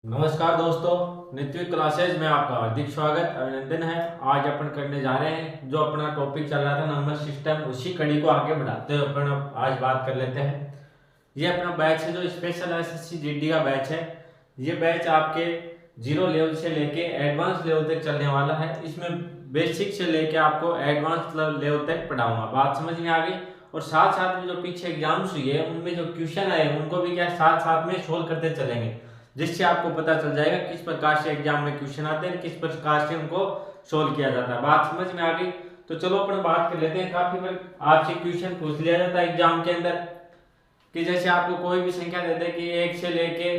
नमस्कार दोस्तों, नित्य क्लासेज में आपका हार्दिक स्वागत अभिनंदन है। आज अपन करने जा रहे हैं जो अपना टॉपिक चल रहा था नंबर सिस्टम, उसी कड़ी को आगे बढ़ाते हुए अपन अब आज बात कर लेते हैं। ये अपना बैच है जो स्पेशल एसएससी जीडी का बैच है। ये बैच आपके जीरो लेवल से लेके एडवांस लेवल तक चलने वाला है। इसमें बेसिक से लेके आपको एडवांस लेवल तक पढ़ाऊंगा। बात समझ में आ गई। और साथ साथ में जो पीछे एग्जाम्स हुई है उनमें जो क्वेश्चन आए उनको भी क्या साथ साथ में सोल्व करते चलेंगे, जिससे आपको पता चल जाएगा किस प्रकार से एग्जाम में क्वेश्चन आते हैं, किस प्रकार से उनको सोल्व किया जाता है। बात समझ में आ गई। तो चलो अपन बात कर लेते हैं। काफी बार आपसे क्वेश्चन पूछ लिया जाता है एग्जाम के अंदर कि जैसे आपको कोई भी संख्या दे दे कि 1 से लेके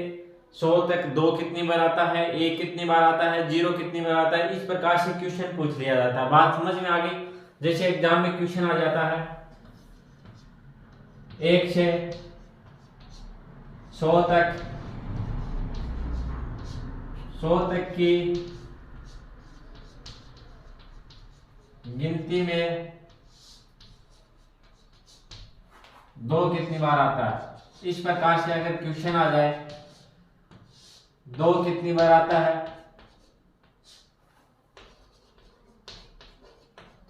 100 तक 2 कितनी बार आता है, 1 कितनी बार आता है, 0 कितनी बार आता है, इस प्रकार से क्वेश्चन पूछ लिया जाता है। बात समझ में आ गई। जैसे एग्जाम में क्वेश्चन आ जाता है 1 से 100 तक 100 तक की गिनती में 2 कितनी बार आता है, इस प्रकार से अगर क्वेश्चन आ जाए 2 कितनी बार आता है,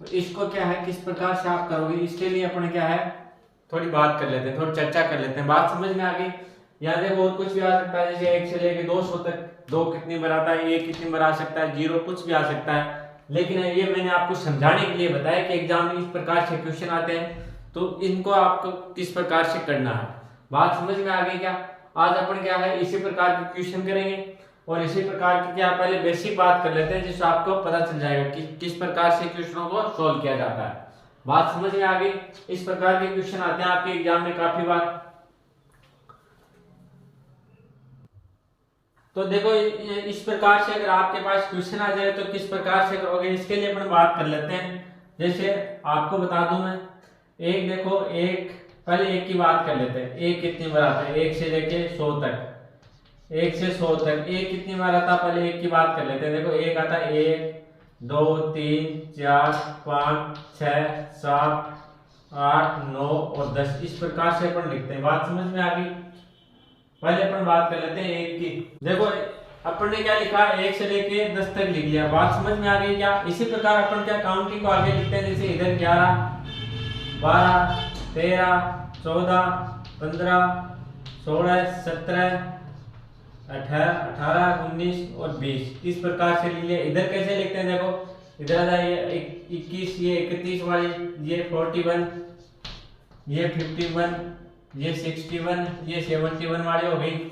तो इसको क्या है किस प्रकार से आप करोगे, इसके लिए अपन क्या है थोड़ी बात कर लेते हैं, थोड़ी चर्चा कर लेते हैं। बात समझ में आ गई। यहाँ देखो बहुत कुछ भी आ सकता है, जैसे 1 से लेके 200 तक 2 कितनी बार आता है, 1 कितनी बार आ सकता है, 0 कुछ भी आ सकता है। लेकिन ये मैंने आपको समझाने के लिए बताया कि एग्जाम में इस प्रकार से क्वेश्चन आते हैं, तो इनको आपको किस प्रकार से करना है। बात समझ में आ गई क्या। आज अपन क्या है इसी प्रकार के क्वेश्चन करेंगे और इसी प्रकार की क्या पहले बेसिक बात कर लेते हैं, जिससे आपको पता चल जाएगा कि किस प्रकार से क्वेश्चनों को सोल्व किया जाता है। बात समझ में आ गई। इस प्रकार के क्वेश्चन आते हैं आपके एग्जाम में काफी बार। तो देखो इस प्रकार से अगर आपके पास क्वेश्चन आ जाए तो किस प्रकार से करोगे, इसके लिए अपन बात कर लेते हैं। जैसे आपको बता दूं मैं, एक देखो एक पहले एक की बात कर लेते हैं। एक कितनी बार आता है 1 से लेके 100 तक, 1 से 100 तक एक कितनी बार आता है, पहले एक की बात कर लेते हैं। देखो एक आता है 1 2 3 4 5 6 7 8 9 और 10, इस प्रकार से अपन लिखते हैं। बात समझ में आ गई। पहले अपन बात कर लेते हैं एक की। देखो अपन ने क्या लिखा, 1 से लेके 10 तक लिख लिया। बात समझ में आ गई क्या। इसी प्रकार अपन क्या काउंटिंग को आगे लिखते हैं, जैसे इधर 11 12 13 14 15 16 17 18 19 और 20, इस प्रकार से लिख लिया। इधर कैसे लिखते हैं, देखो इधर आ ये 21, ये 31 वाली, ये 41, ये 51, ये 61, ये 71 वाली हो गई,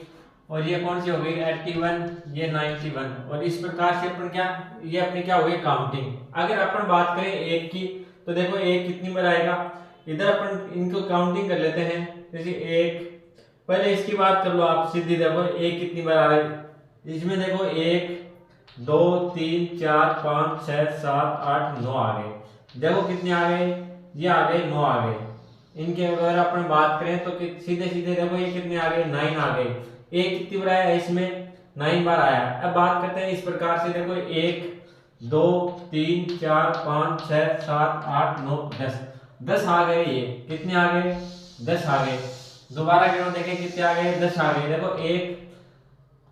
और ये कौन सी हो गई 81, ये 91। और इस प्रकार से अपन क्या ये अपनी क्या हो गई काउंटिंग। अगर अपन बात करें एक की, तो देखो एक कितनी बार आएगा, इधर अपन इनको काउंटिंग कर लेते हैं। जैसे एक, पहले इसकी बात कर लो आप सीधी। देखो एक कितनी बार आ रहा है, इसमें देखो 1 2 3 4 5 6 7 8 9 आ गए। देखो कितने आ गए, ये आ गए 9 आ गए। इनके अगर अपन बात करें तो सीधे सीधे देखो ये कितने आ गए 9 आ गए। एक कितनी बार आया, इसमें 9 बार आया। अब बात करते हैं इस प्रकार से। देखो 1 2 3 4 5 6 7 8 9 10, 10 आ गए। ये कितने आ गए 10 आ गए। दोबारा गिनो देखें कितने आ गए 10 आ गए। देखो एक,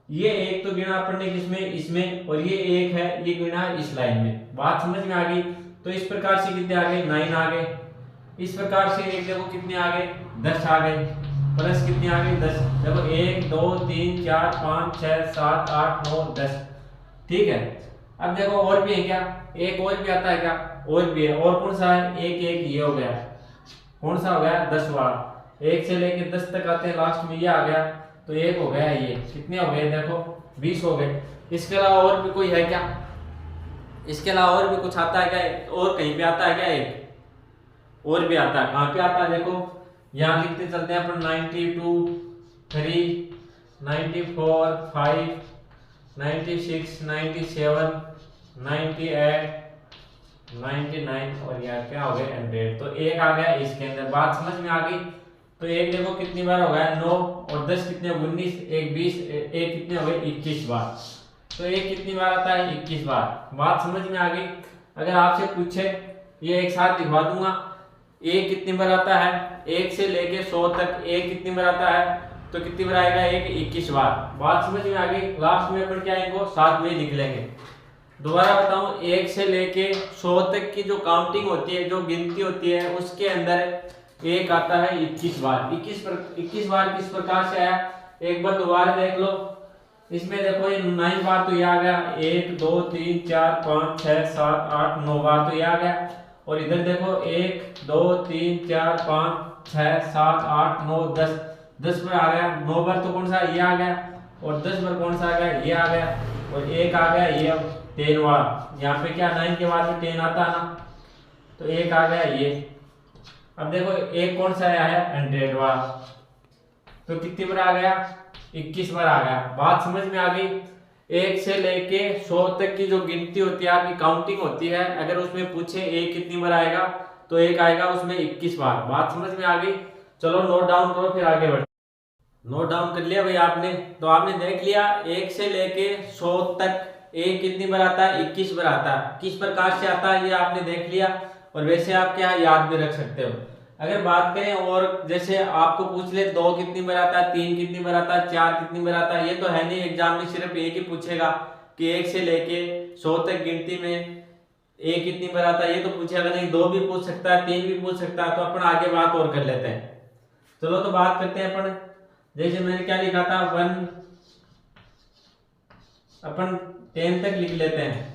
ये एक तो गिना अपन ने किसमें इसमें, और ये एक है ये गिना इस लाइन में। बात समझ में आ गई। तो इस प्रकार से कितने आ गए 9 आ गए। इस प्रकार से एक देखो कितने आ गए 10 आ गए, प्लस कितने आ गए 10। देखो 1 2 3 4 5 6 7 8 9 10, ठीक है। अब देखो और भी है क्या, एक और भी आता है क्या, और भी है। और कौन सा है, एक एक ये हो गया, कौन सा हो गया 10 वाला। 1 से लेके 10 तक आते हैं, लास्ट में ये आ गया, तो एक हो गया। ये कितने हो गए देखो 20 हो गए। इसके अलावा और भी कोई है क्या, इसके अलावा और भी कुछ आता है क्या, और कहीं पे आता है क्या एक और भी आता है। कहाँ पे आता है देखो, यहाँ लिखते चलते हैं अपन 92 3 94 5 96 97 98 99 और यार क्या हो गया 100। तो एक आ गया इसके अंदर। बात समझ में आ गई। तो एक देखो कितनी बार हो गया 9, और 10 कितने 19, एक 20, एक कितने हो गए 21 बार। तो एक कितनी बार आता है 21 बार। बात समझ में आ गई। अगर आपसे पूछे, ये एक साथ दिखवा दूंगा, एक कितनी बार आता है 1 से लेके 100 तक, एक कितनी बार आता है तो कितनी बार आएगा, एक 21 बार। बात समझ में आ गई। लास्ट में अपन क्या इनको साथ में लिख लेंगे। दोबारा बताऊं, 1 से लेके 100 तक की जो काउंटिंग होती है, जो गिनती होती है, उसके अंदर एक आता है 21 बार। 21 बार किस प्रकार से आया, एक बार दोबारा देख लो। इसमें देखो ये 9 बार तो ये आ गया, 1 2 3 4 5 6 7 8 9 बार तो ये आ गया। और इधर देखो 1 2 3 4 5 6 7 8 9 10 बार आ गया। 9 बार तो कौन सा, ये आ गया। और 10 बार कौन सा आ गया, ये आ गया। और एक आ गया ये, अब 10 वाला। यहाँ पे क्या 9 के बाद में 10 आता है ना, तो एक आ गया ये। अब देखो एक कौन सा आया है, 100 वाला। तो कितनी बार आ गया, 21 बार आ गया। बात समझ में आ गई। 1 से लेके 100 तक की जो गिनती होती है, आपकी काउंटिंग होती है, अगर उसमें पूछे एक कितनी बार आएगा, तो एक आएगा उसमें 21 बार। बात समझ में आ गई। चलो नोट डाउन करो, फिर आगे बढ़ो। नोट डाउन कर लिया भाई आपने? तो आपने देख लिया 1 से लेके 100 तक एक कितनी बार आता है, 21 बार आता है। किस प्रकार से आता है ये आपने देख लिया। और वैसे आप क्या याद भी रख सकते हो। अगर बात करें और जैसे आपको पूछ ले 2 कितनी बार आता है, 3 कितनी बार आता है, 4 कितनी बार आता है, ये तो है नहीं। एग्जाम में सिर्फ एक ही पूछेगा कि 1 से लेके 100 तक गिनती में एक कितनी बार आता है, ये तो पूछेगा नहीं। 2 भी पूछ सकता है, 3 भी पूछ सकता है। तो अपन आगे बात और कर लेते हैं। चलो तो बात करते हैं अपन। जैसे मैंने क्या लिखा था, 1, अपन 10 तक लिख लेते हैं।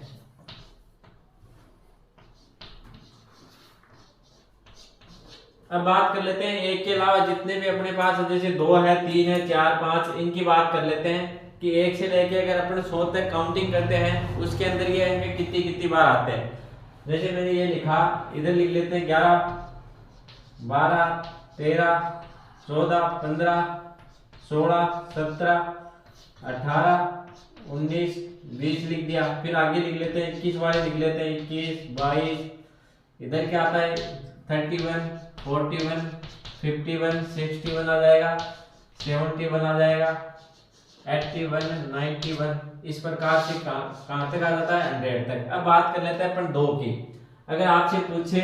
अब बात कर लेते हैं एक के अलावा जितने भी अपने पास, जैसे 2 है, 3 है, 4 5, इनकी बात कर लेते हैं कि 1 से लेके अगर अपन 100 तक काउंटिंग करते हैं, उसके अंदर ये इनके कितनी कितनी बार आते हैं। जैसे मैंने ये लिखा, इधर लिख लेते हैं 11 12 13 14 15 16 17 18 19 20 लिख दिया। फिर आगे लिख लेते हैं 21 वाले लिख लेते हैं, 21 22। इधर क्या आता है, 31 41 51 61 आ जाएगा, 71 आ जाएगा, 81 91। इस प्रकार से कहां तक आ जाता है, 100 तक। अब बात कर लेते हैं अपन 2 की। अगर आपसे पूछे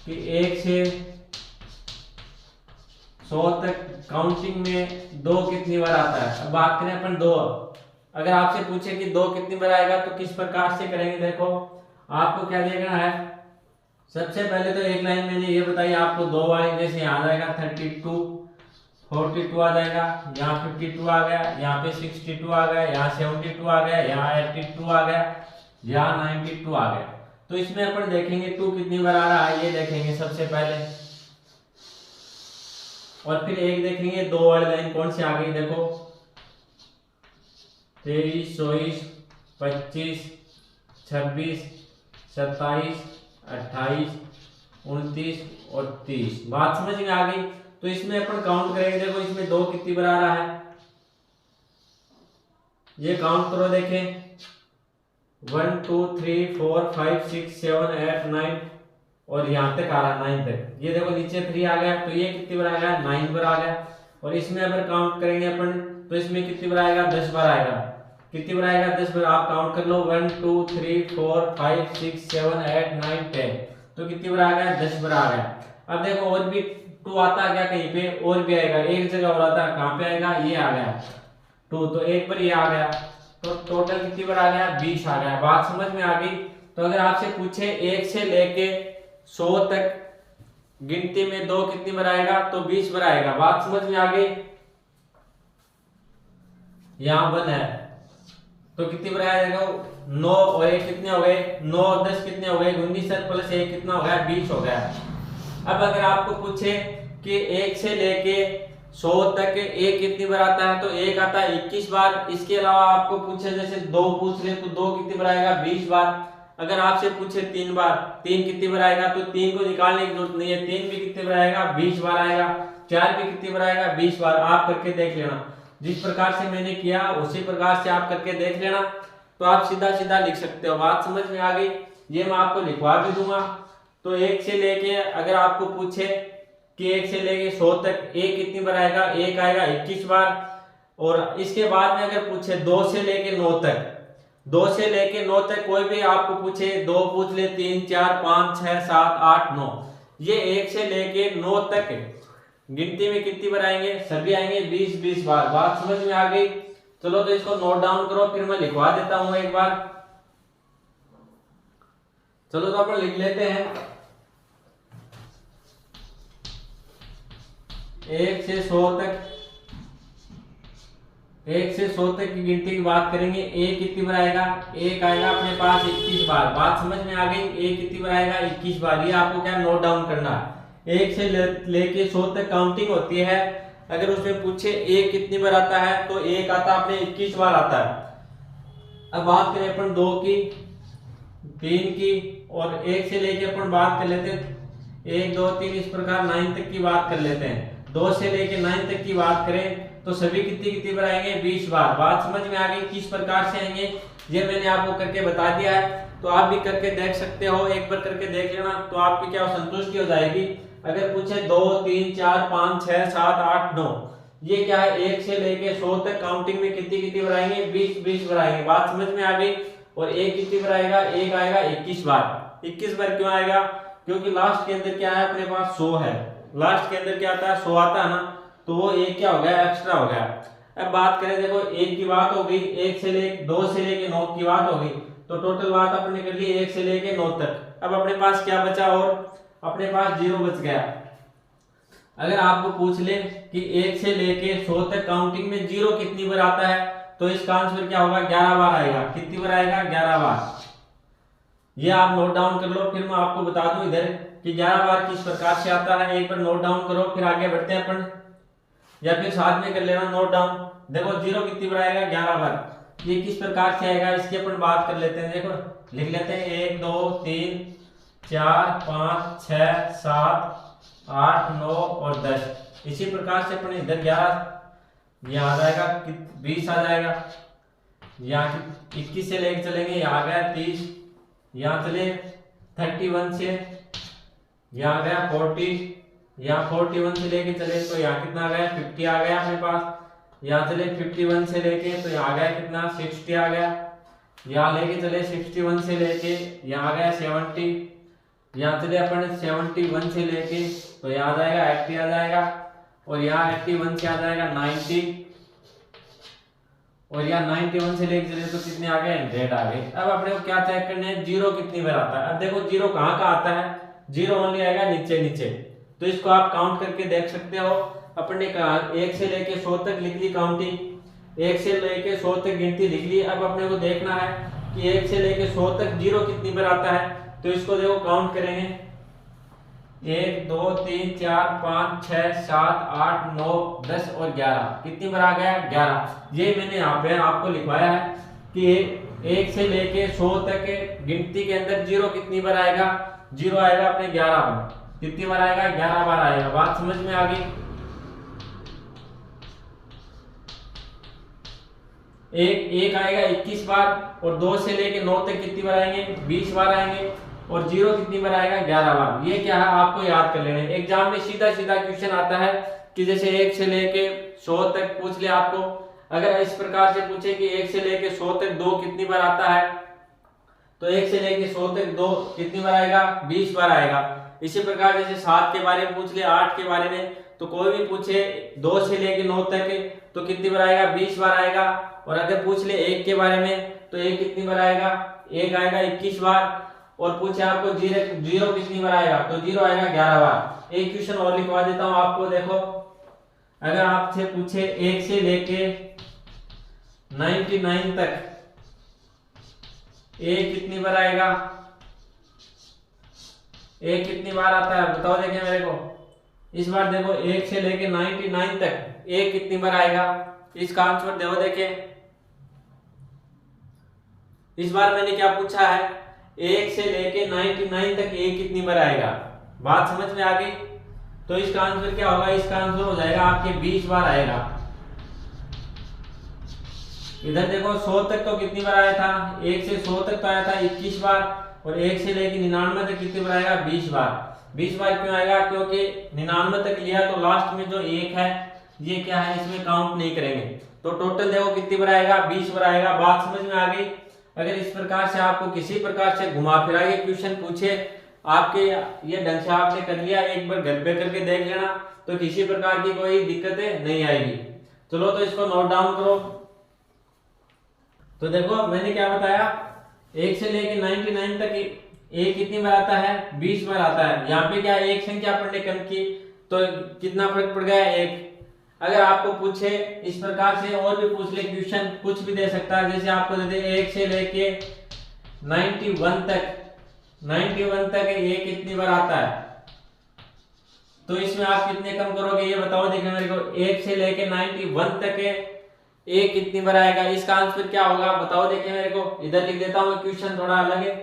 कि 1 से 100 तक काउंटिंग में 2 कितनी बार आता है। अब बात करें अपन 2। अगर आपसे पूछे कि 2 कितनी बार आएगा, तो किस प्रकार से करेंगे। देखो आपको क्या देखना है, सबसे पहले तो एक लाइन मैंने ये बताई आपको 2 बार। जैसे यहाँ आ जाएगा 32 42 आ जाएगा, यहाँ 52 आ गया, यहाँ पे 62 आ गया, यहाँ 72 आ गया, यहाँ 82 आ गया, यहाँ 92 आ गया। तो इसमें अपन देखेंगे 2 कितनी बार आ रहा है, ये देखेंगे सबसे पहले। और फिर एक देखेंगे 2 वाली लाइन कौन सी आ गई, देखो 23 24 25 26 27 28 29 और 30। बात समझ में आ गई। तो इसमें अपन काउंट करेंगे। देखो इसमें 2 कितनी बार आ रहा है, ये काउंट करो। देखें 1 2 3 4 5 6 7 8 9 और यहाँ तक आ रहा है 9 तक। ये देखो नीचे 3 आ गया, तो ये कितनी बार आ गया, 9 बार आ गया। और इसमें अगर काउंट करेंगे अपन, तो इसमें कितनी बार आएगा, 10 बार आएगा। कितनी बार आएगा, 10 बार। आप काउंट कर लो 1 2 3 4 5 6 7 8 9 10। तो कितनी बार आ गया, 10 बार आ गया। अब देखो और भी 2 आता है क्या, कहीं पे और भी आएगा, एक जगह और आता है, कहाँ पे आएगा, ये आ गया 2, तो एक बार ये आ गया। तो टोटल कितनी बार आ गया, 20 आ गया। बात समझ में आ गई। तो अगर आपसे पूछे 1 से लेके 100 तक गिनती में 2 कितनी बार आएगा, तो 20 बार आएगा। बात समझ में आ गई। यहाँ 1 है, तो कितनी बार आएगा, 9 और 1 कितने हो गए, 9 और 10 कितने हो गए, 19 प्लस 1 कितना हो गया, 20 हो गया। अब अगर आपको पूछे कि 1 से लेके 100 तक एक कितनी बार आता है, तो एक आता है 21 बार। इसके अलावा आपको पूछे जैसे 2 पूछ ले, तो 2 कितनी बार आएगा, 20 बार। अगर आपसे पूछे 3 बार, 3 कितनी बार आएगा, तो 3 को निकालने की जरूरत नहीं है, 3 भी कितनी बार आएगा, 20 बार आएगा। 4 भी कितनी बार आएगा, 20 बार। आप करके देख लेना, जिस प्रकार से मैंने किया उसी प्रकार से आप करके देख लेना, तो आप सीधा सीधा लिख सकते हो। बात समझ में आ गई। ये मैं आपको लिखवा भी दूंगा। तो 1 से लेके अगर आपको पूछे कि 1 से लेके 100 तक एक कितनी बार आएगा, एक आएगा 21 बार। और इसके बाद में अगर पूछे 2 से लेके 9 तक, 2 से लेके 9 तक कोई भी आपको पूछे, 2 पूछ ले, 3 4 5 6 7 8 9, ये 1 से लेके 9 तक गिनती में कितनी बार आएंगे, सभी आएंगे 20-20 बार। बात समझ में आ गई? चलो तो इसको नोट डाउन करो, फिर मैं लिखवा देता हूं एक बार। चलो तो अपन लिख लेते हैं। 1 से 100 तक, 1 से 100 तक की गिनती की बात करेंगे। एक कितनी बार आएगा, एक आएगा अपने पास 21 बार। बात समझ में आ गई? एक कितनी बार आएगा, 21 बार। ये आपको क्या नोट डाउन करना है। 1 से लेके 100 तक काउंटिंग होती है। अगर उसमें पूछे एक कितनी बार आता है, तो एक आता अपने 21 बार आता है। अब बात करें अपन 2 की, 3 की, और 1 से लेके अपन बात कर लेते हैं 1 2 3 इस प्रकार 9 तक की बात कर लेते हैं। 2 से लेके 9 तक की बात करें तो सभी कितनी कितनी बार आएंगे, 20 बार। बात समझ में आ गई? किस प्रकार से आएंगे ये मैंने आपको करके बता दिया है, तो आप भी करके देख सकते हो। एक बार करके देख लेना तो आपकी क्या संतुष्टि हो जाएगी। अगर पूछे 2 3 4 5 6 7 8 9, ये क्या है, 1 से लेके 100 तक काउंटिंग में कितनी कितनी बार आएंगे, 20-20 बार आएंगे। बात समझ में आ गई? और एक कितनी बार आएगा, एक आएगा 21 बार। 21 बार क्यों आएगा? क्योंकि लास्ट के अंदर क्या है, अपने पास 100 है। लास्ट के अंदर क्या आता है, 100 आता है ना, तो वो एक क्या हो गया, एक्स्ट्रा हो गया। अब बात करें, देखो एक की बात हो गई, 1 से लेके 2 से लेके 9 की बात हो गई, तो टोटल बात अपने कर ली 1 से लेके 9 तक। अब अपने पास क्या बचा, और अपने पास 0 बच गया। अगर आपको पूछ ले कि 1 से लेके 100 तक काउंटिंग में 0 कितनी बार आता है, तो इसका आंसर क्या होगा, 11 बार आएगा। कितनी बार आएगा, 11 बार। ये आप नोट डाउन कर लो, फिर मैं आपको बता दूं इधर कि 11 बार किस प्रकार से आता है। एक बार नोट डाउन करो, फिर आगे बढ़ते हैं अपन, या फिर साथ में कर लेना नोट डाउन। देखो 0 कितनी बार आएगा, 11 बार। ये किस प्रकार से आएगा, इसकी अपन बात कर लेते हैं। देखो लिख लेते हैं 1 2 3 4 5 6 7 8 9 और 10। इसी प्रकार से अपन इधर 11 यहाँ आ जाएगा, 20 आ जाएगा। यहाँ 21 से लेके चलेंगे, यहाँ आ गया 30, यहाँ चले 31 से, यहाँ आ गया 40, यहाँ 41 से लेके चले तो यहाँ कितना आ गया, 50 आ गया अपने पास। यहाँ चले 51 से लेके तो यहाँ आ गया कितना, 60 आ गया। यहाँ लेके चले 61 से लेके यहाँ आ गया 70। यहाँ चले अपन 71 से लेके तो यहाँ आ जाएगा 80 आ जाएगा, और यहाँ 81 से आ जाएगा 90, और यहाँ 91 से लेके चले तो कितने आ गए, 100 आ गए। अब अपने को क्या चेक करना है, 0 कितनी बार आता है। अब देखो 0 कहाँ का आता है, 0 ओनली आएगा नीचे नीचे, तो इसको आप काउंट करके देख सकते हो। अपन ने कहा 1 से लेके 100 तक लिख ली काउंटिंग, 1 से लेके 100 तक गिनती लिख ली। अब अपने को देखना है कि 1 से लेके 100 तक 0 कितनी बार आता है, तो इसको देखो काउंट करेंगे 1 2 3 4 5 6 7 8 9 10 और 11। कितनी बार आ गया, 11। ये मैंने यहाँ पे आपको लिखवाया है कि 1 से लेके 100 तक गिनती के अंदर 0 कितनी बार आएगा, 0 आएगा अपने 11 बार। कितनी बार आएगा, 11 बार आएगा। बात समझ में आ गई? एक आएगा 21 बार, और 2 से लेके 9 तक कितनी बार आएंगे, 20 बार आएंगे, और 0 कितनी बार आएगा, 11 बार। ये क्या है, आपको याद कर लेना है। एग्जाम में सीधा सीधा क्वेश्चन आता है कि जैसे 1 से लेके 100 तक पूछ ले आपको, अगर इस प्रकार से पूछे कि 1 से लेके 100 तक 2 कितनी बार आता है, तो 1 से लेके 100 तक 2 कितनी बार आएगा, 20 बार आएगा। इसी प्रकार जैसे 7 के बारे में पूछ ले, 8 के बारे में, तो कोई भी पूछे 2 से लेके 9 तक तो कितनी बार आएगा, 20 बार आएगा। और अगर पूछ ले 1 के बारे में, तो 1 कितनी बार आएगा, 1 आएगा 21 बार। और पूछे आपको 0 कितनी बार आएगा, तो 0 आएगा 11 बार। एक क्वेश्चन और लिखवा देता हूं आपको। देखो अगर आपसे पूछे 1 से लेके 99 तक 1 कितनी बार आएगा, 1 कितनी बार आता है, बताओ देखें मेरे को। इस बार देखो 1 से लेके 99 तक 1 कितनी बार आएगा, इसका आंसर देखो देखें। इस बार मैंने क्या पूछा है, 1 से लेके 99 तक 1 कितनी बार आएगा। बात समझ में आ गई? तो इसका आंसर क्या होगा, इसका आंसर हो जाएगा आपके 20 बार आएगा। इधर देखो 100 तक तो कितनी बार आया था, 1 से 100 तक तो आया था 21 बार, और 1 से लेके 99 तक कितनी बार आएगा, 20 बार। 20 बार क्यों आएगा, क्योंकि 99 तक लिया तो लास्ट में जो 1 है ये क्या है, इसमें काउंट नहीं करेंगे। तो टोटल देखो कितनी बार आएगा, 20 बार आएगा। बात समझ में आ गई? अगर इस प्रकार से आपको किसी प्रकार से घुमा फिरा के क्वेश्चन पूछे आपके ये ढंग से आपने कर लिया, एक बार घर पे करके देख लेना, तो किसी प्रकार की कोई दिक्कतें नहीं आएगी। चलो तो इसको नोट डाउन करो। तो देखो मैंने क्या बताया, 1 से लेके 99 तक एक कितनी बार आता है, 20 बार आता है। यहाँ पे क्या एक संख्या आपने कम की तो कितना फर्क पड़ गया, 1। अगर आपको पूछे इस प्रकार से और भी पूछ ले क्वेश्चन, कुछ भी दे सकता है, जैसे आपको दे दे 1 से लेके 91 तक, 91 तक ये कितनी बार आता है, तो इसमें आप कितने कम करोगे ये बताओ, देखिए मेरे को 1 से लेके 91 तक ये कितनी बार आएगा, इसका आंसर क्या होगा बताओ, देखिए मेरे को इधर लिख देता हूं, क्वेश्चन थोड़ा अलग है।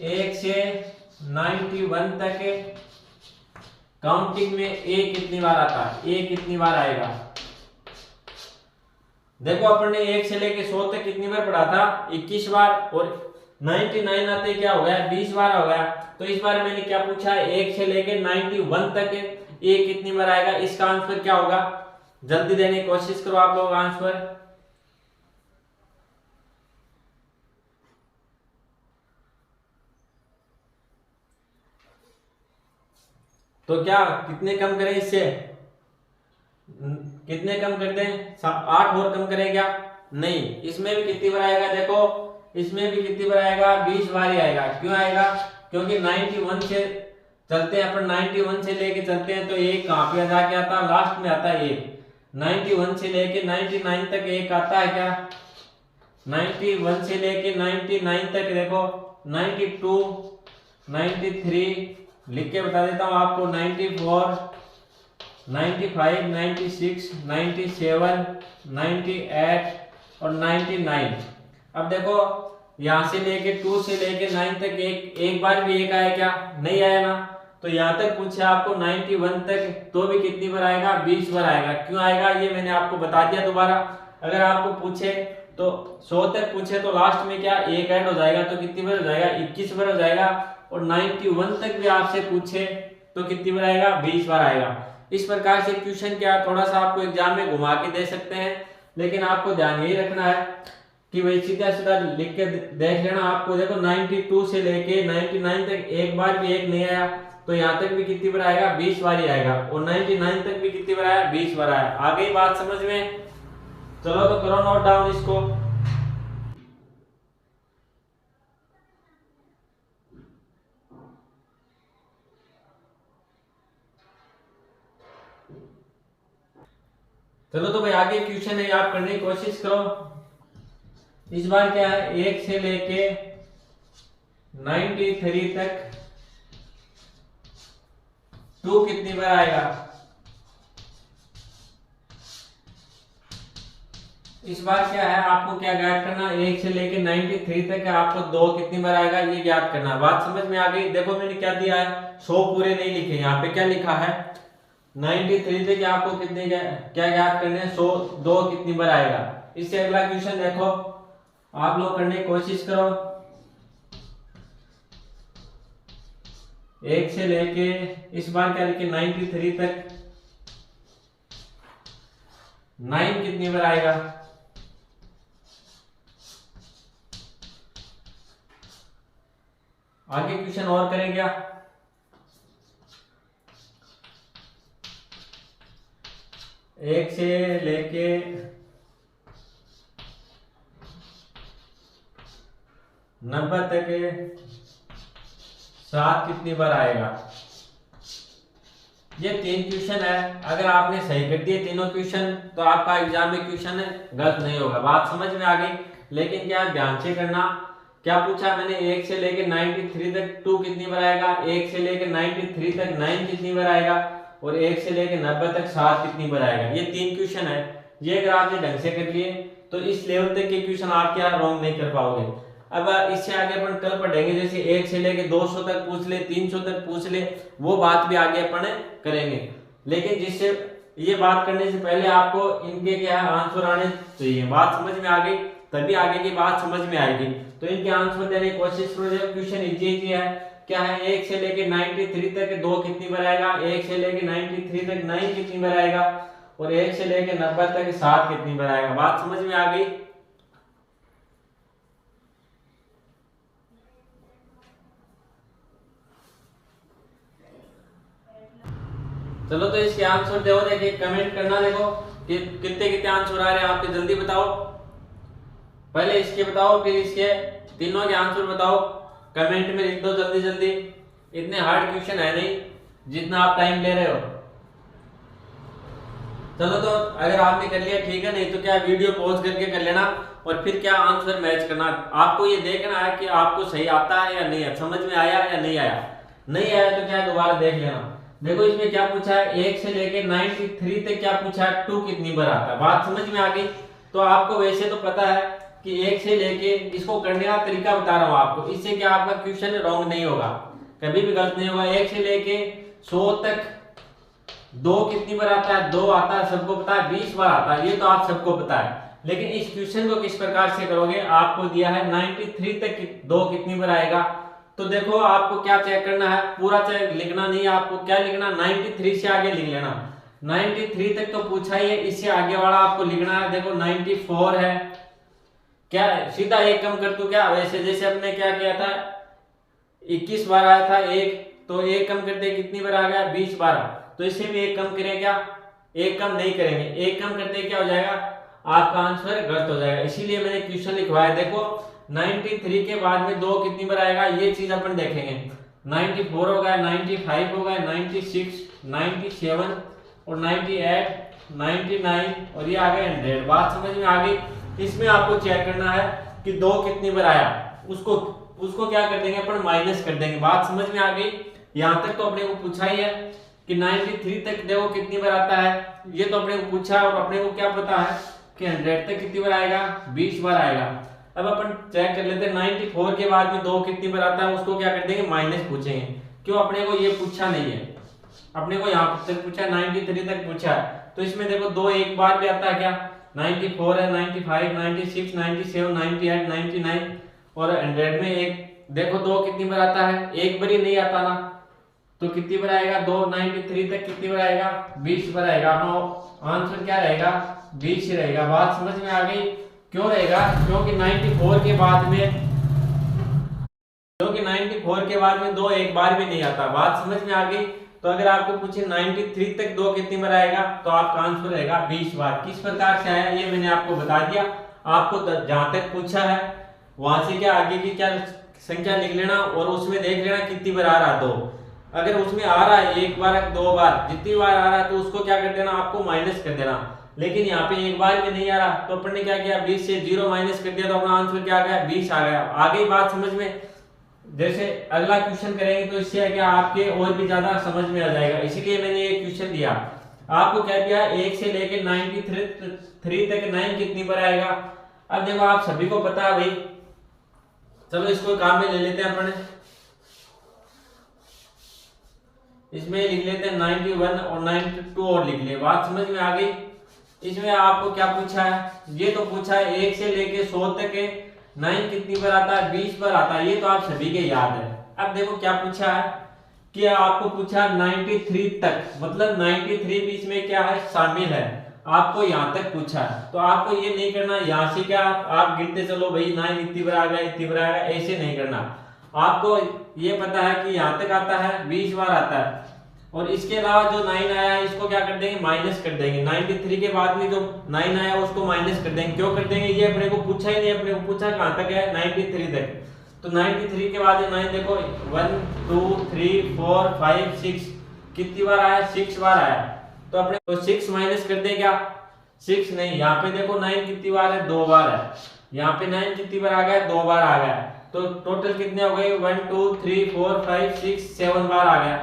1 से 91 तक काउंटिंग में ए कितनी बार आता है, ए कितनी बार आएगा। देखो अपन ने 1 से लेके 100 तक कितनी बार पढ़ा था, 21 बार, और 99 आते क्या हो गया, 20 बार हो गया। तो इस बार मैंने क्या पूछा, 1 से लेके 91 तक ए कितनी बार आएगा, इसका आंसर क्या होगा, जल्दी देने की कोशिश करो आप लोग आंसर। तो क्या कितने कम करें इससे, कितने कम करते हैं, 8 और कम करें क्या, नहीं, इसमें भी कितनी बार आएगा, देखो इसमें भी कितनी बार आएगा, 20 बार ही आएगा। क्यों आएगा, क्योंकि 91 से चलते हैं अपन, 91 से लेके चलते हैं तो एक कहां पे जाके आता है, लास्ट में आता है एक। 91 से लेके 99 तक एक आता है क्या, 91 से लेके 99 तक देखो 92, 93 लिख के बता देता हूं आपको, 94, 95, 96, 97, 98 और 99। अब देखो यहां से लेके 2 से लेके 9 तक एक बार भी एक आया क्या, नहीं आया ना। तो यहां तक पूछे आपको 91 तक, तो भी कितनी बार आएगा, 20 बार आएगा। क्यों आएगा ये मैंने आपको बता दिया दोबारा। अगर आपको पूछे तो 100 तक पूछे तो लास्ट में क्या एक ऐड हो जाएगा, तो कितनी बार हो जाएगा, 21 बार हो जाएगा। और 91 तक भी आपसे पूछे तो कितनी बार आएगा, 20 बार आएगा। इस प्रकार से क्वेश्चन क्या थोड़ा सा आपको एग्जाम में घुमा के दे सकते हैं, लेकिन आपको ध्यान यही रखना है कि भाई सीधा सीधा लिख के देख लेना। आपको देखो 92 से लेके 99 तक एक बार भी एक नहीं आया, तो यहाँ तक भी कितनी बार आएगा, 20 बार ही आएगा। और 99 तक भी कितनी बार आया, 20 बार आया। आ गई बात समझ में, चलो तो करो नोट डाउन इसको। चलो तो भाई आगे क्वेश्चन है, आप करने की कोशिश करो। इस बार क्या है, 1 से लेके 93 तक 2 कितनी बार आएगा। इस बार क्या है, आपको क्या ज्ञात करना, 1 से लेके 93 तक है, आपको 2 कितनी बार आएगा ये ज्ञात करना। बात समझ में आ गई। देखो मैंने क्या दिया है, 100 पूरे नहीं लिखे, यहाँ पे क्या लिखा है, 93 तक आपको कितने क्या ज्ञात करने हैं, 100 2 कितनी बार आएगा। इससे अगला क्वेश्चन देखो, आप लोग करने की कोशिश करो। 1 से लेके इस बार क्या लिखे, 93 तक 9 कितनी बार आएगा। आगे क्वेश्चन और करें क्या, एक से लेके 90 तक 7 कितनी बार आएगा। ये 3 क्वेश्चन है, अगर आपने सही कर दिए तीनों क्वेश्चन तो आपका एग्जाम में क्वेश्चन गलत नहीं होगा। बात समझ में आ गई। लेकिन क्या ध्यान से करना, क्या पूछा मैंने, 1 से लेके 93 तक 2 कितनी बार आएगा, 1 से लेके 93 तक 9 कितनी बार आएगा, और 1 से लेके 90 तक 7 कितनी बार आएगा। ये 3 क्वेश्चन है, ये अगर आपने ढंग से कर लिए तो इस लेवल तक के क्वेश्चन आप क्या रॉन्ग नहीं कर पाओगे। अब इससे आगे अपन कल पढ़ेंगे, जैसे 1 से लेके 200 तक पूछ ले, 300 तक पूछ ले, वो बात भी आगे अपन करेंगे। लेकिन जिससे ये बात करने से पहले आपको इनके क्या आंसर आने चाहिए। बात समझ में आ गई, तभी आगे की बात समझ में आएगी। तो इनके आंसर देने की कोशिश करो। क्वेश्चन इजी है, क्या है, 1 से लेके 93 तक 2 कितनी बार आएगा, 1 से लेके 93 तक 9 कितनी बार आएगा, और 1 से लेके 90 तक 7 कितनी बार आएगा। बात समझ में आ गई। चलो तो इसके आंसर देखो, देखिए कमेंट करना, देखो कि कितने कितने आंसर आ रहे हैं आपके, जल्दी बताओ। पहले इसके बताओ, फिर इसके तीनों के आंसर बताओ, कमेंट में लिख दो जल्दी जल्दी। इतने हार्ड क्वेश्चन है नहीं जितना आप टाइम ले रहे हो। चलो तो अगर आपने कर लिया ठीक है, नहीं तो क्या वीडियो पॉज करके कर लेना और फिर क्या आंसर मैच करना। आपको ये देखना है कि आपको सही आता है या नहीं है, समझ में आया या नहीं आया। नहीं आया तो क्या दोबारा देख लेना। देखो इसमें क्या पूछा है, 1 से लेके 93 तक क्या पूछा है, 2 कितनी बार आता है। बात समझ में आ गई। तो आपको वैसे तो पता है कि 1 से लेके, इसको करने का तरीका बता रहा हूँ आपको, इससे क्या आपका क्वेश्चन रॉन्ग नहीं होगा, कभी भी गलत नहीं होगा। 1 से लेके 100 तक 2 कितनी बार आता है, 2 आता है, सबको पता है। 20 बार आता है, ये तो आप सबको पता है। लेकिन इस क्वेश्चन को किस प्रकार से करोगे, आपको दिया है 93 तक 2 कितनी बार आएगा। तो देखो आपको क्या चेक करना है, पूरा चेक लिखना नहीं है, आपको क्या लिखना, 93 से आगे लिख लेना। 93 तक तो पूछा ही है, इससे आगे वाला आपको लिखना है। देखो 94 है, क्या सीधा एक कम कर दूं क्या, वैसे जैसे हमने क्या किया था, 21 बार आया था एक, तो एक कम करते कितनी बार आ गया, 20 बार। तो इससे भी एक कम करें क्या, एक कम नहीं करेंगे, एक कम करते क्या हो जाएगा, आपका आंसर गलत हो जाएगा। इसीलिए मैंने क्वेश्चन लिखवाया। देखो 93 के बाद में 2 कितनी बार आएगा, ये चीज अपन देखेंगे। 94 हो गया, 95 हो गया, 96, 97 और 98, 99 और ये आ गया 100। बात समझ में आ गई। इसमें आपको चेक करना है कि 2 कितनी बार आया, उसको क्या कर देंगे अपन, माइनस कर देंगे। बात समझ में आ गई। यहाँ तक तो अपने को पूछा ही है कि 93 तक देखो कितनी बार आता है, ये तो अपने को पूछा। और अपने को क्या पता है कि 100 तक कितनी बार आएगा, 20 बार आएगा। अब अपन चेक कर लेते हैं 94 के बाद में 2 कितनी बार आता है, उसको क्या कर देंगे, माइनस पूछेंगे। क्यों, अपने को ये पूछा नहीं है, अपने को यहाँ तक पूछा, 93 तक पूछा है। तो इसमें देखो 2 एक बार भी आता है क्या, 94 है, 95, 96, 97, 98, 99 और 100 में एक देखो 2 कितनी बार आता है, एक बार ही नहीं आता ना, तो कितनी बार आएगा 2, 93 तक कितनी बार आएगा, 20 बार आएगा। अपना आंसर क्या रहेगा, 20 ही रहेगा। बात समझ में आ गई। क्यों रहेगा, क्योंकि 94 के बाद में 2 एक बार भी नहीं आता। बात समझ में आ गई। तो अगर आपको पूछे 93 तक 2 कितनी बार आएगा, तो आपका आंसर रहेगा 20 बार। किस प्रकार से आया ये मैंने आपको बता दिया। आपको जहां तक पूछा है वहां से क्या आगे की क्या संख्या लिख लेना और उसमें देख लेना कितनी बार आ रहा है 2। अगर उसमें आ रहा है 1 बार 2 बार, जितनी बार आ रहा है तो उसको क्या कर देना, आपको माइनस कर देना। लेकिन यहाँ पे 1 बार भी नहीं आ रहा, तो अपन ने क्या किया, 20 से 0 माइनस कर दिया, तो अपना आंसर क्या आ गया, 20 आ गया। आ गई बात समझ में। जैसे अगला क्वेश्चन करेंगे तो इससे क्या आपके और भी ज्यादा समझ में आ जाएगा, इसीलिए मैंने ये क्वेश्चन दिया। आपको क्या दिया, 1 से लेके 93 तक 9 कितनी बार आएगा। अब देखो आप सभी को पता है भाई, चलो इसको काम में ले लेते हैं अपन, इसमें लिख लेते हैं 91 और 92 और लिख ले। बात समझ में आ गई। इसमें आपको क्या पूछा है, ये तो पूछा है 1 से लेके 100 तक 9 कितनी बार आता है, 20 बार आता है, ये तो आप सभी के याद है। अब देखो क्या पूछा है कि आपको पूछा 93 तक, मतलब 93 बीच में क्या है, शामिल है। आपको यहाँ तक पूछा है, तो आपको ये नहीं करना यहाँ से क्या आप गिनते चलो भाई 9 इतनी बार आ गया, इतनी बार आ गया, ऐसे नहीं करना। आपको ये पता है कि यहाँ तक आता है, 20 बार आता है, और इसके अलावा जो 9 आया है इसको क्या कर देंगे, माइनस कर देंगे। 93 के बाद में जो 9 आया उसको माइनस कर देंगे। क्यों कर देंगे, ये अपने को पूछा ही नहीं, अपने को पूछा कहाँ तक है, 93 तक। तो 93 के बाद 9 देखो 1 2 3 4 5 6 कितनी बार आया, 6 बार आया। तो अपने को 6 माइनस कर दे क्या, 6 नहीं, यहाँ पे देखो 9 कितनी बार है, 2 बार है। यहाँ पे 9 कितनी बार आ गया, 2 बार आ गया। तो टोटल कितने हो गए, 1 2 3 4 5 6 7 बार आ गया,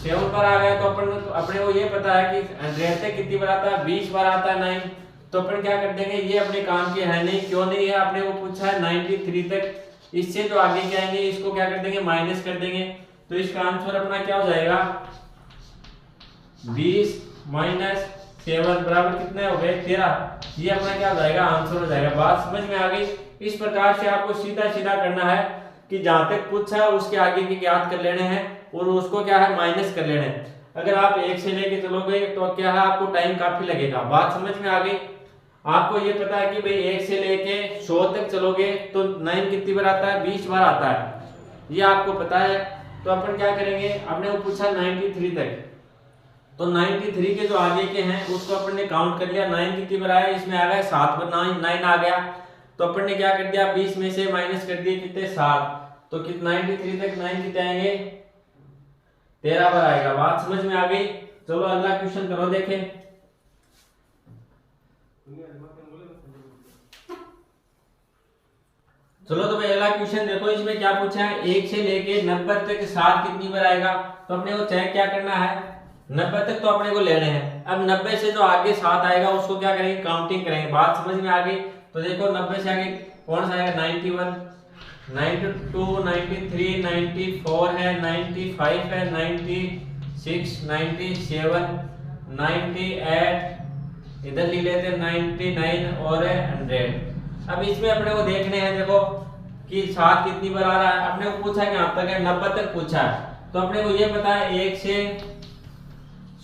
7 बार आ गया। तो अपने को ये पता है कि 100 तक कितनी बार आता है, 20 बार आता है 9। तो अपन क्या कर देंगे, ये अपने काम के है नहीं। क्यों नहीं है, अपने को पूछा है 93 तक, इससे जो आगे क्या आएंगे इसको क्या कर देंगे, माइनस कर देंगे। तो इसका आंसर अपना क्या हो जाएगा, 20 माइनस 7 बराबर कितने हो गए, 13। ये अपना क्या हो जाएगा, आंसर हो जाएगा। बात समझ में आ गई। इस प्रकार से आपको सीधा सीधा करना है कि जहां तक पूछा है उसके आगे के ज्ञात कर लेने हैं और उसको क्या है, माइनस कर लेने हैं। अगर आप 1 से लेके चलोगे तो क्या है, आपको टाइम काफी लगेगा। बात समझ में आ गई। आपको ये पता है कि भाई 1 से लेके 100 तक चलोगे तो 9 कितनी बार आता है, 20 बार आता है, ये आपको पता है। तो अपन क्या करेंगे, अपने को पूछा 93 तक, तो 93 के जो आगे के हैं उसको अपन ने काउंट कर लिया। 9 कितनी बार आया, इसमें आ गया 7 पर 9 आ गया। तो अपन ने क्या कर दिया, 20 में से माइनस कर दिए कितने 7, तो कितना 93 तक 9 कितने आएंगे 13 बार आएगा। बात समझ में आ गई। चलो अगला क्वेश्चन करो देखें। चलो तो भाई अगला क्वेश्चन देखो, इसमें क्या पूछा है, 1 से लेके 90 तक 7 कितनी बार आएगा। तो अपने को चेक क्या करना है, 90 तक तो अपने को लेने हैं। अब 90 से जो आगे 7 आएगा उसको क्या करेंगे, काउंटिंग करेंगे। बात समझ में आ गई। तो देखो 90 से आगे कौन सा आएगा, 91, 92, 93, 94 है, 95 है, 96, 97, 98, इधर लिख लेते हैं 99 और 100। अब इसमें अपने को देखने हैं देखो कि 7 कितनी बार आ रहा है। अपने को पूछा कि आप तक है 90 तक पूछा है। तो अपने को ये पता है 1 से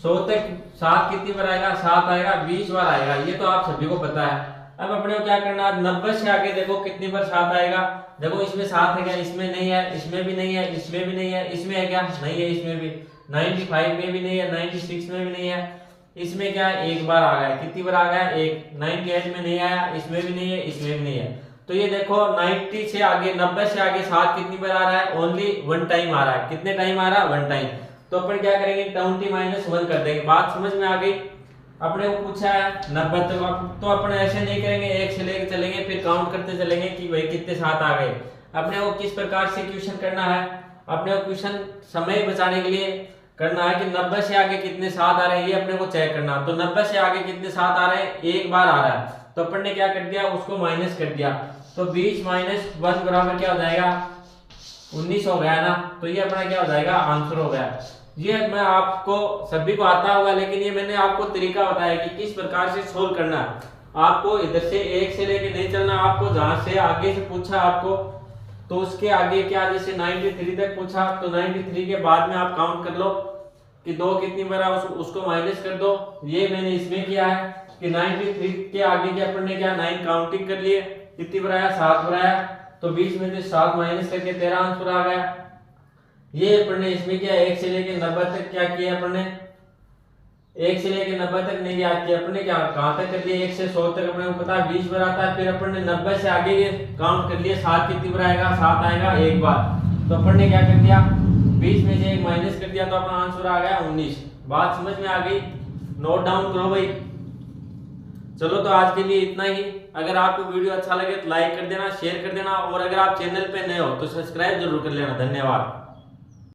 100 तक 7 कितनी बार आएगा, 7 आएगा, 20 बार आएगा। ये तो आप सभी को पता है। अब अपने को क्या करना है, 90 से आगे देखो कितनी बार 7 आएगा। देखो इसमें 7 है क्या, इसमें नहीं है, इसमें भी नहीं है, इसमें भी नहीं है, इसमें है क्या, नहीं है, इसमें भी 95 में भी नहीं है, 96 में भी नहीं है, इसमें क्या है, एक बार आ गया। कितनी बार आ गया, एक। 98 में नहीं आया, इसमें भी नहीं है, इसमें भी नहीं है। तो ये देखो 90 से आगे 90 से आगे 7 कितनी बार आ रहा है, ओनली 1 टाइम आ रहा है। कितने टाइम आ रहा है, 1 टाइम। तो अपन क्या करेंगे, 20 - 1 कर देंगे। बात समझ में आ गई। अपने को पूछा है 90 तक, तो अपन ऐसे नहीं करेंगे, 1 से लेके चलेंगे फिर काउंट करते चलेंगे कि भाई कितने 7 आ गए। अपने को किस प्रकार से क्वेश्चन करना है, अपने को क्वेश्चन समय बचाने के लिए करना है कि 90 से आगे कितने 7 आ रहे हैं, ये अपने को चेक करना। तो 90 से आगे कितने 7 आ रहे हैं, एक बार आ रहा है। तो अपन ने क्या कर दिया, उसको माइनस कर दिया। तो 20 - 1 बराबर क्या हो जाएगा, 19 हो गया ना। तो ये अपना क्या हो जाएगा, आंसर हो गया। ये मैं आपको सभी को आता होगा, लेकिन ये मैंने आपको तरीका बताया कि किस प्रकार से सोल्व करना है। आपको इधर से 1 से लेके नहीं चलना, आपको जहां से आगे से पूछा आपको तो उसके आगे क्या, जैसे 93 तक पूछा तो 93 के बाद में आप काउंट कर लो कि 2 कितनी बार उसको माइनस कर दो। ये मैंने इसमें किया है कि 93 के आगे के अपन ने क्या 9 काउंटिंग कर लिए, कितनी बार आया, 7 बार आया। तो 20 में से 7 माइनस करके 13 आंसर आ गया। ये अपन ने इसमें किया। 1 से लेके 90 तक क्या किया अपन ने, 1 से लेके 90 तक नहीं याद किया अपन ने, क्या कहां तक कर लिया, 1 से 100 तक अपने को पता है 20 बार आता है। फिर अपन ने 90 से आगे ये काउंट कर लिया, 7 कितनी बार आएगा, 7 आएगा एक बार। तो अपन ने क्या कर दिया, 20 में से 1 माइनस कर दिया, तो अपना आंसर आ गया 19। बात समझ में आ गई, नोट डाउन करो भाई। चलो तो आज के लिए इतना ही। अगर आपको वीडियो अच्छा लगे तो लाइक कर देना, शेयर कर देना, और अगर आप चैनल पे नए हो तो सब्सक्राइब जरूर कर लेना। धन्यवाद।